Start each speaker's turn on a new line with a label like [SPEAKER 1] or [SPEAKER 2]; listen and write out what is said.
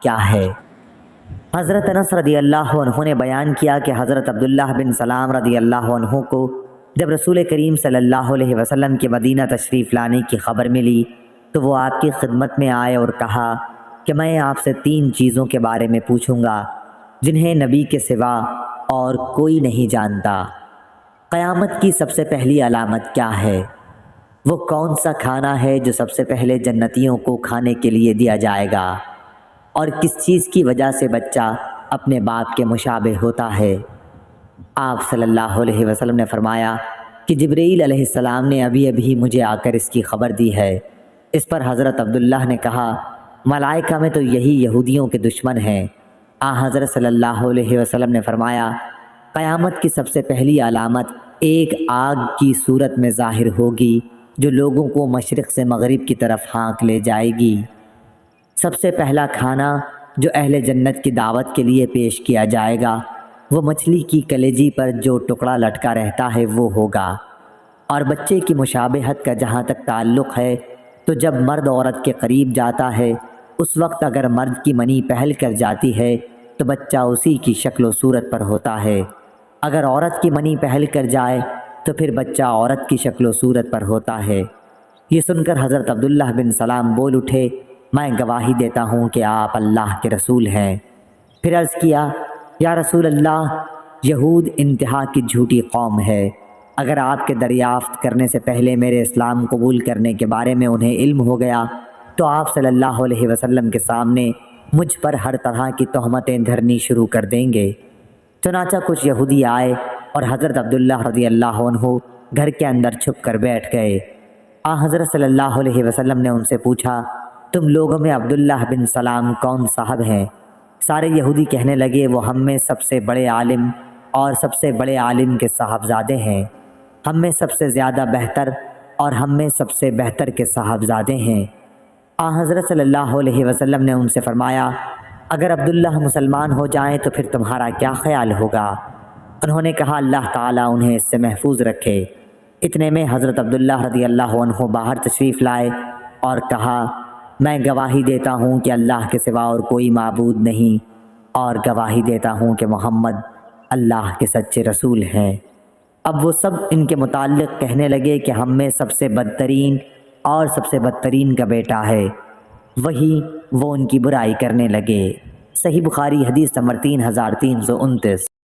[SPEAKER 1] کیا ہے؟ حضرت انس رضی اللہ عنہ نے بیان کیا کہ حضرت عبداللہ بن سلام رضی اللہ عنہ کو جب رسول کریم صلی اللہ علیہ وسلم کے مدینہ تشریف لانے کی خبر ملی تو وہ آپ کی خدمت میں آئے اور کہا کہ میں آپ سے 3 چیزوں کے بارے میں پوچھوں گا جنہیں نبی کے سوا اور کوئی نہیں جانتا۔ قیامت کی سب سے پہلی علامت کیا ہے؟ وہ کون سا کھانا ہے جو سب سے پہلے جنتیوں کو کھانے کے لیے دیا جائے گا؟ اور کس چیز کی وجہ سے بچہ اپنے باپ کے مشابہ ہوتا ہے؟ آپ صلی اللہ علیہ وسلم نے فرمایا کہ جبرائیل علیہ السلام نے ابھی ابھی مجھے آ کر اس کی خبر دی ہے۔ اس پر حضرت عبداللہ نے کہا ملائکہ میں تو یہی یہودیوں کے دشمن ہیں۔ حضرت صلی اللہ علیہ وسلم نے فرمایا قیامت کی سب سے پہلی علامت ایک آگ کی صورت میں ظاہر ہوگی جو لوگوں کو مشرق سے مغرب کی طرف ہانک لے جائے گی۔ سب سے پہلا کھانا جو اہل جنت کی دعوت کے لیے پیش کیا جائے گا وہ مچھلی کی کلیجی پر جو ٹکڑا لٹکا رہتا ہے وہ ہوگا۔ اور بچے کی مشابہت کا جہاں تک تعلق ہے تو جب مرد عورت کے قریب جاتا ہے اس وقت اگر مرد کی منی پہل کر جاتی ہے تو بچہ اسی کی شکل و صورت پر ہوتا ہے، اگر عورت کی منی پہل کر جائے تو پھر بچہ عورت کی شکل و صورت پر ہوتا ہے۔ یہ سن کر حضرت عبداللہ بن سلام بول اٹھے میں گواہی دیتا ہوں کہ آپ اللہ کے رسول ہیں۔ پھر عرض کیا یا رسول اللہ یہود انتہا کی جھوٹی قوم ہے، اگر آپ کے دریافت کرنے سے پہلے میرے اسلام قبول کرنے کے بارے میں انہیں علم ہو گیا تو آپ صلی اللہ علیہ وسلم کے سامنے مجھ پر ہر طرح کی تہمتیں دھرنی شروع کر دیں گے۔ چنانچہ کچھ یہودی آئے اور حضرت عبداللہ رضی اللہ عنہ گھر کے اندر چھپ کر بیٹھ گئے۔ حضرت صلی اللہ علیہ وسلم نے ان سے پوچھا تم لوگوں میں عبداللہ بن سلام کون صاحب ہیں؟ سارے یہودی کہنے لگے وہ ہم میں سب سے بڑے عالم اور سب سے بڑے عالم کے صاحبزادے ہیں، ہم میں سب سے زیادہ بہتر اور ہم میں سب سے بہتر کے صاحبزادے ہیں۔ حضرت صلی اللہ علیہ وسلم نے ان سے فرمایا اگر عبداللہ مسلمان ہو جائیں تو پھر تمہارا کیا خیال ہوگا؟ انہوں نے کہا اللہ تعالیٰ انہیں اس سے محفوظ رکھے۔ اتنے میں حضرت عبداللہ رضی اللہ عنہ باہر تشریف لائے اور کہا میں گواہی دیتا ہوں کہ اللہ کے سوا اور کوئی معبود نہیں، اور گواہی دیتا ہوں کہ محمد اللہ کے سچے رسول ہیں۔ اب وہ سب ان کے متعلق کہنے لگے کہ ہم میں سب سے بدترین اور سب سے بدترین کا بیٹا ہے، وہی وہ ان کی برائی کرنے لگے۔ صحیح بخاری حدیث نمبر 3329۔